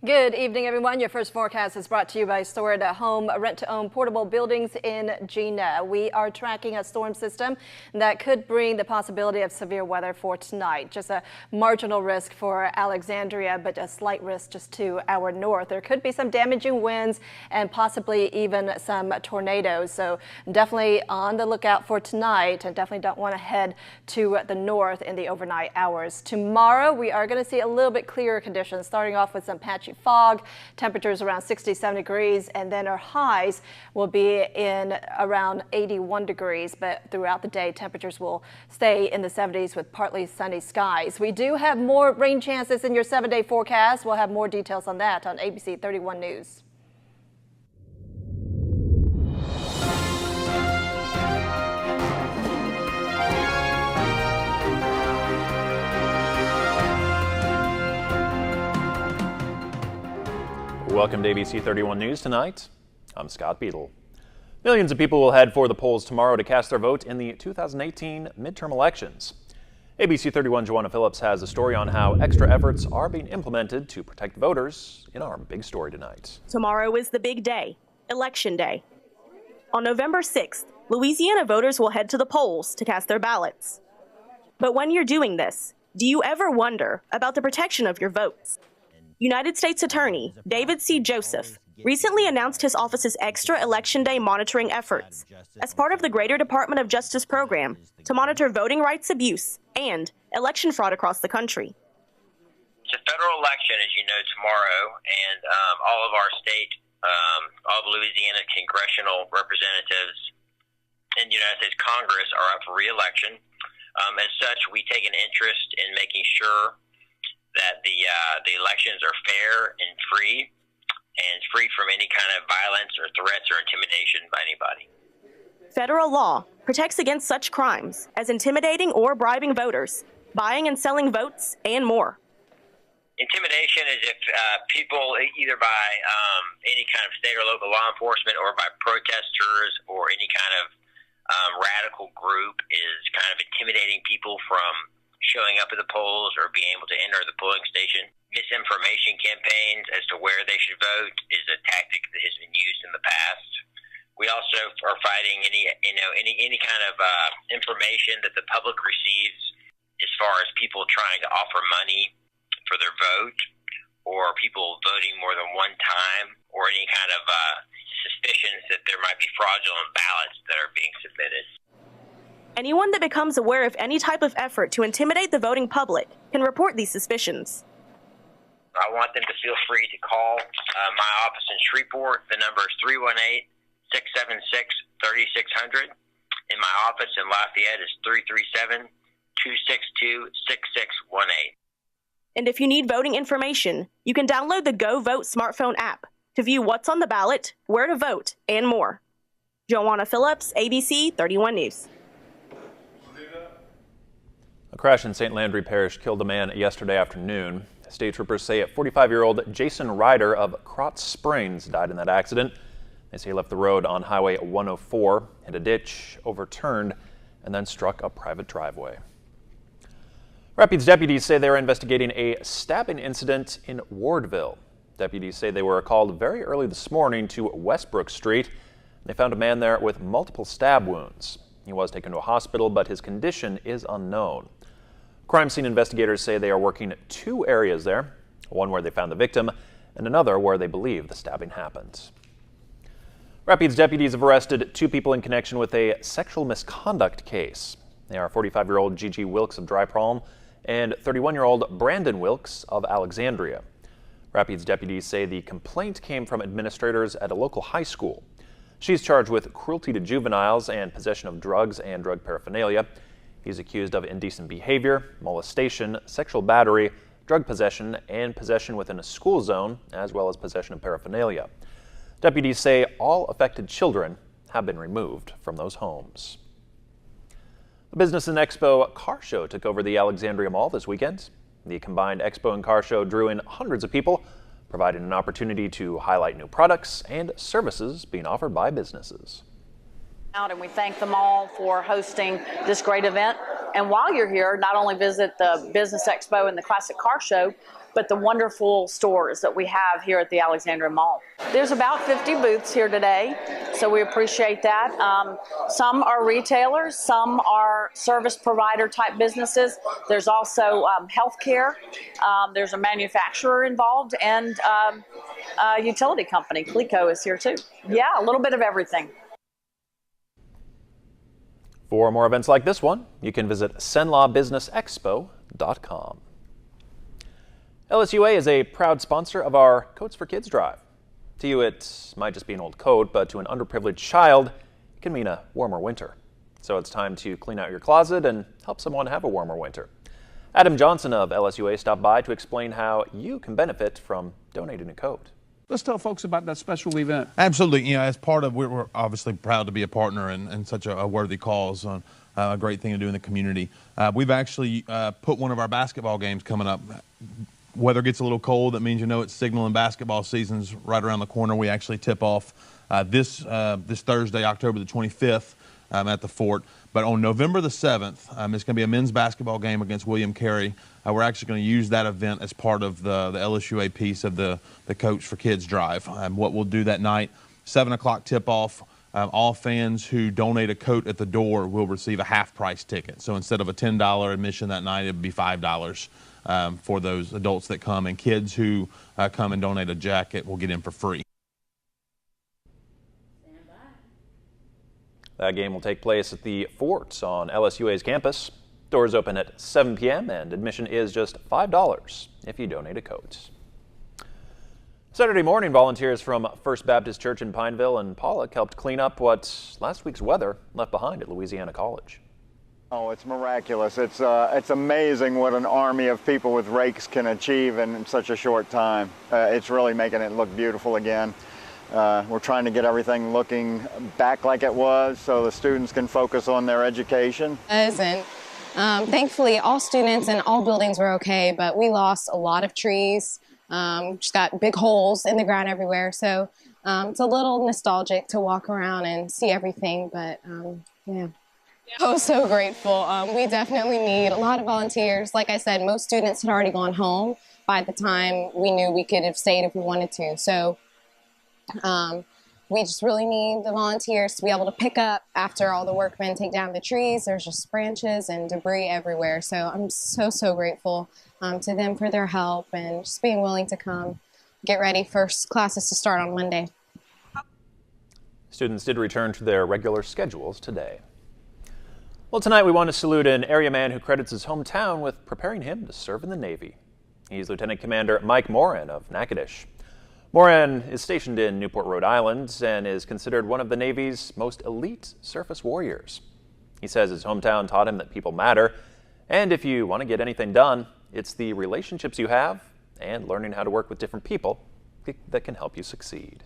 Good evening, everyone. Your first forecast is brought to you by Stored Home Rent-to-Own Portable Buildings in Gina. We are tracking a storm system that could bring the possibility of severe weather for tonight. Just a marginal risk for Alexandria, but a slight risk just to our north. There could be some damaging winds and possibly even some tornadoes. So definitely on the lookout for tonight, and definitely don't want to head to the north in the overnight hours. Tomorrow, we are going to see a little bit clearer conditions, starting off with some patchy fog, temperatures around 67 degrees, and then our highs will be in around 81 degrees. But throughout the day, temperatures will stay in the 70s with partly sunny skies. We do have more rain chances in your 7-day forecast. We'll have more details on that on ABC 31 News. Welcome to ABC 31 News tonight. I'm Scott Beadle. Millions of people will head for the polls tomorrow to cast their vote in the 2018 midterm elections. ABC 31 Joanna Phillips has a story on how extra efforts are being implemented to protect voters in our big story tonight. Tomorrow is the big day, Election Day. On November 6th, Louisiana voters will head to the polls to cast their ballots. But when you're doing this, do you ever wonder about the protection of your votes? United States Attorney David C. Joseph recently announced his office's extra Election Day monitoring efforts as part of the Greater Department of Justice program to monitor voting rights abuse and election fraud across the country. It's a federal election, as you know, tomorrow, and all of our state, all of Louisiana congressional representatives in the United States Congress are up for re-election. As such, we take an interest in making sure that the elections are fair and free from any kind of violence or threats or intimidation by anybody. Federal law protects against such crimes as intimidating or bribing voters, buying and selling votes, and more. Intimidation is if people, either by any kind of state or local law enforcement or by protesters or any kind of radical group, is kind of intimidating people from showing up at the polls or being able to enter the polling station. Misinformation campaigns as to where they should vote is a tactic that has been used in the past. We also are fighting any kind of information that the public receives as far as people trying to offer money for their vote, or people voting more than one time, or any kind of suspicions that there might be fraudulent ballots that are being submitted. Anyone that becomes aware of any type of effort to intimidate the voting public can report these suspicions. I want them to feel free to call my office in Shreveport. The number is 318-676-3600. And my office in Lafayette is 337-262-6618. And if you need voting information, you can download the Go Vote smartphone app to view what's on the ballot, where to vote, and more. Joanna Phillips, ABC 31 News. A crash in St. Landry Parish killed a man yesterday afternoon. State troopers say a 45-year-old Jason Ryder of Krotz Springs died in that accident. They say he left the road on Highway 104, hit a ditch, overturned, and then struck a private driveway. Rapids deputies say they are investigating a stabbing incident in Wardville. Deputies say they were called very early this morning to Westbrook Street. They found a man there with multiple stab wounds. He was taken to a hospital, but his condition is unknown. Crime scene investigators say they are working 2 areas there, one where they found the victim and another where they believe the stabbing happened. Rapids deputies have arrested 2 people in connection with a sexual misconduct case. They are 45-year-old Gigi Wilkes of Dry Palm and 31-year-old Brandon Wilkes of Alexandria. Rapids deputies say the complaint came from administrators at a local high school. She's charged with cruelty to juveniles and possession of drugs and drug paraphernalia. He's accused of indecent behavior, molestation, sexual battery, drug possession, and possession within a school zone, as well as possession of paraphernalia. Deputies say all affected children have been removed from those homes. The Business and Expo Car Show took over the Alexandria Mall this weekend. The combined Expo and Car Show drew in hundreds of people, providing an opportunity to highlight new products and services being offered by businesses. And we thank them all for hosting this great event And while you're here, not only visit the Business Expo and the Classic Car Show, but the wonderful stores that we have here at the Alexandria Mall. There's about 50 booths here today, so we appreciate that. Some are retailers, some are service provider type businesses. There's also healthcare. There's a manufacturer involved, and a utility company. Cleco is here too. Yeah, a little bit of everything. For more events like this one, you can visit cenlawbusinessexpo.com. LSUA is a proud sponsor of our Coats for Kids drive. To you, it might just be an old coat, but to an underprivileged child, it can mean a warmer winter. So it's time to clean out your closet and help someone have a warmer winter. Adam Johnson of LSUA stopped by to explain how you can benefit from donating a coat. Let's tell folks about that special event. Absolutely. As part of, we're obviously proud to be a partner in such a worthy cause, on a great thing to do in the community. We've actually put one of our basketball games coming up. Weather gets a little cold. That means it's signaling basketball season's right around the corner. We actually tip off this Thursday, October the 25th, at the Fort. But on November the 7th, it's going to be a men's basketball game against William Carey. We're actually going to use that event as part of the LSUA piece of the Coats for Kids drive. What we'll do that night, 7 o'clock tip-off, all fans who donate a coat at the door will receive a half-price ticket. So instead of a $10 admission that night, it would be $5 for those adults that come. And kids who come and donate a jacket will get in for free. That game will take place at the Fort on LSUA's campus. Doors open at 7 p.m. and admission is just $5 if you donate a coat. Saturday morning, volunteers from First Baptist Church in Pineville and Pollock helped clean up what last week's weather left behind at Louisiana College. Oh, it's miraculous. It's amazing what an army of people with rakes can achieve in such a short time. It's really making it look beautiful again. We're trying to get everything looking back like it was so the students can focus on their education. Thankfully, all students and all buildings were okay, but we lost a lot of trees. Just got big holes in the ground everywhere, so it's a little nostalgic to walk around and see everything, but yeah. Oh, so grateful. We definitely need a lot of volunteers. Like I said, most students had already gone home by the time we knew we could have stayed if we wanted to, so we just really need the volunteers to be able to pick up after all the workmen take down the trees. There's just branches and debris everywhere. So I'm so grateful to them for their help and just being willing to come get ready for classes to start on Monday. Students did return to their regular schedules today. Well, tonight we want to salute an area man who credits his hometown with preparing him to serve in the Navy. He's Lieutenant Commander Mike Moran of Natchitoches. Moran is stationed in Newport, Rhode Island, and is considered one of the Navy's most elite surface warriors. He says his hometown taught him that people matter, and if you want to get anything done, it's the relationships you have and learning how to work with different people that can help you succeed.